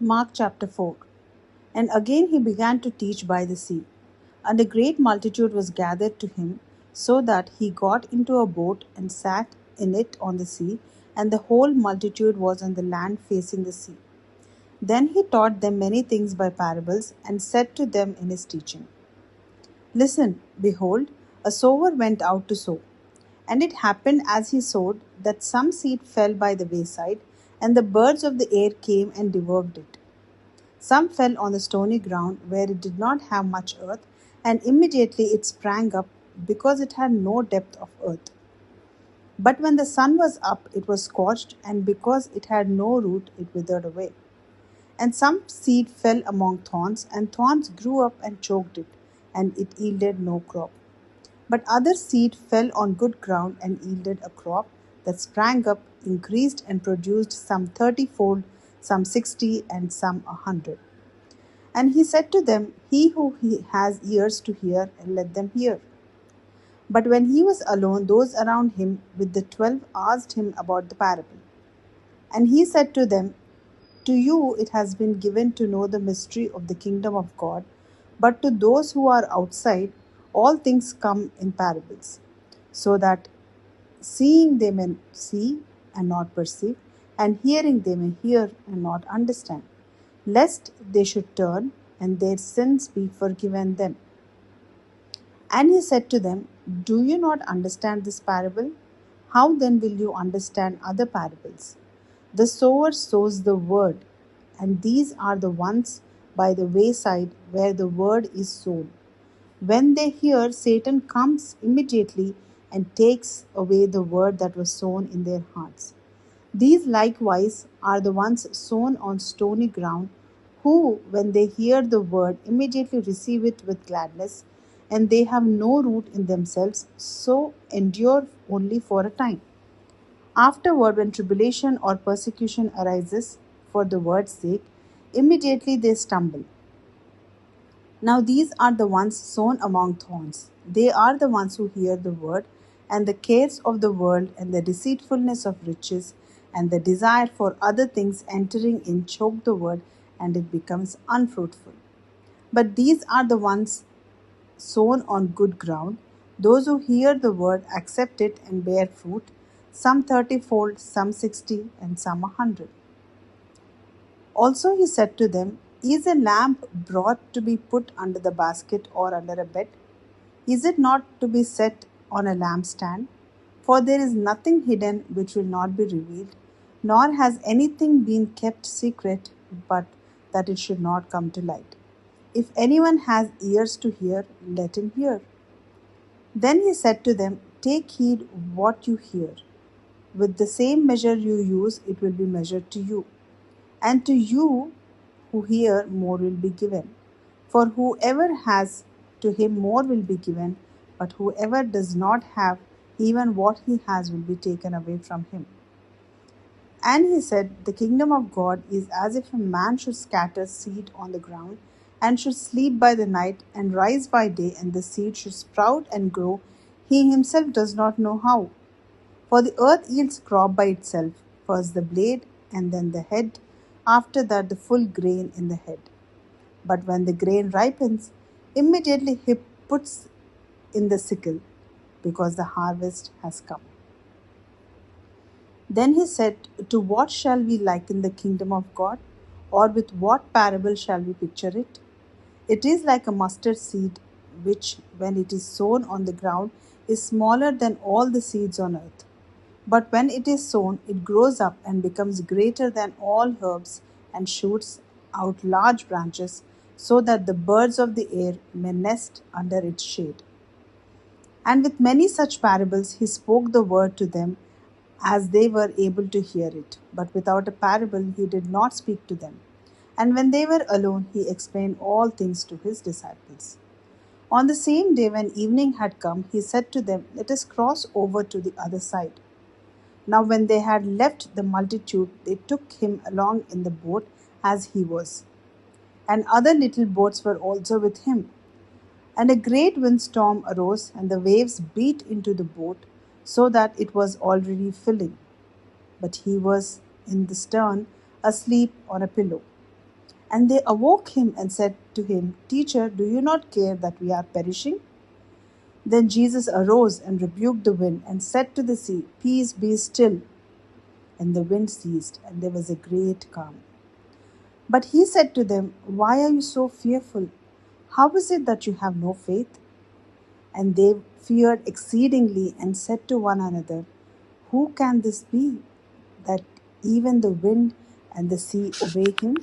Mark chapter 4. And again he began to teach by the sea. And a great multitude was gathered to him, so that he got into a boat and sat in it on the sea, and the whole multitude was on the land facing the sea. Then he taught them many things by parables, and said to them in his teaching, Listen, behold, a sower went out to sow. And it happened as he sowed that some seed fell by the wayside, and the birds of the air came and devoured it. Some fell on the stony ground where it did not have much earth, and immediately it sprang up, because it had no depth of earth. But when the sun was up, it was scorched, and because it had no root, it withered away. And some seed fell among thorns, and thorns grew up and choked it, and it yielded no crop. But other seed fell on good ground and yielded a crop that sprang up, increased, and produced some 30-fold, some 60, and some 100. And he said to them, He who has ears to hear, let them hear. But when he was alone, those around him with the 12 asked him about the parable. And he said to them, To you it has been given to know the mystery of the kingdom of God, but to those who are outside, all things come in parables, so that seeing they may see and not perceive, and hearing they may hear and not understand, lest they should turn and their sins be forgiven them. And he said to them, Do you not understand this parable? How then will you understand other parables? The sower sows the word, and these are the ones by the wayside where the word is sown. When they hear, Satan comes immediately and takes away the word that was sown in their hearts. These likewise are the ones sown on stony ground, who, when they hear the word, immediately receive it with gladness, and they have no root in themselves, so endure only for a time. Afterward, when tribulation or persecution arises for the word's sake, immediately they stumble. Now these are the ones sown among thorns. They are the ones who hear the word, and the cares of the world, and the deceitfulness of riches, and the desire for other things entering in choke the word, and it becomes unfruitful. But these are the ones sown on good ground, those who hear the word, accept it, and bear fruit, some 30-fold, some 60, and some 100. Also he said to them, Is a lamp brought to be put under the basket or under a bed? Is it not to be set on a lampstand? For there is nothing hidden which will not be revealed, nor has anything been kept secret, but that it should not come to light. If anyone has ears to hear, let him hear. Then he said to them, Take heed what you hear. With the same measure you use, it will be measured to you. And to you who hear, more will be given. For whoever has, to him more will be given, but whoever does not have, even what he has will be taken away from him. And he said, The kingdom of God is as if a man should scatter seed on the ground, and should sleep by the night, and rise by day, and the seed should sprout and grow, he himself does not know how. For the earth yields crop by itself, first the blade, and then the head, after that the full grain in the head. But when the grain ripens, immediately he puts in the sickle, because the harvest has come. Then he said, To what shall we liken the kingdom of God? Or with what parable shall we picture it? It is like a mustard seed, which, when it is sown on the ground, is smaller than all the seeds on earth. But when it is sown, it grows up and becomes greater than all herbs, and shoots out large branches, so that the birds of the air may nest under its shade. And with many such parables he spoke the word to them, as they were able to hear it. But without a parable he did not speak to them. And when they were alone, he explained all things to his disciples. On the same day, when evening had come, he said to them, Let us cross over to the other side. Now when they had left the multitude, they took him along in the boat as he was. And other little boats were also with him. And a great windstorm arose, and the waves beat into the boat, so that it was already filling. But he was in the stern, asleep on a pillow. And they awoke him and said to him, Teacher, do you not care that we are perishing? Then Jesus arose and rebuked the wind and said to the sea, Peace, be still. And the wind ceased, and there was a great calm. But he said to them, Why are you so fearful? How is it that you have no faith? And they feared exceedingly and said to one another, Who can this be, that even the wind and the sea obey him?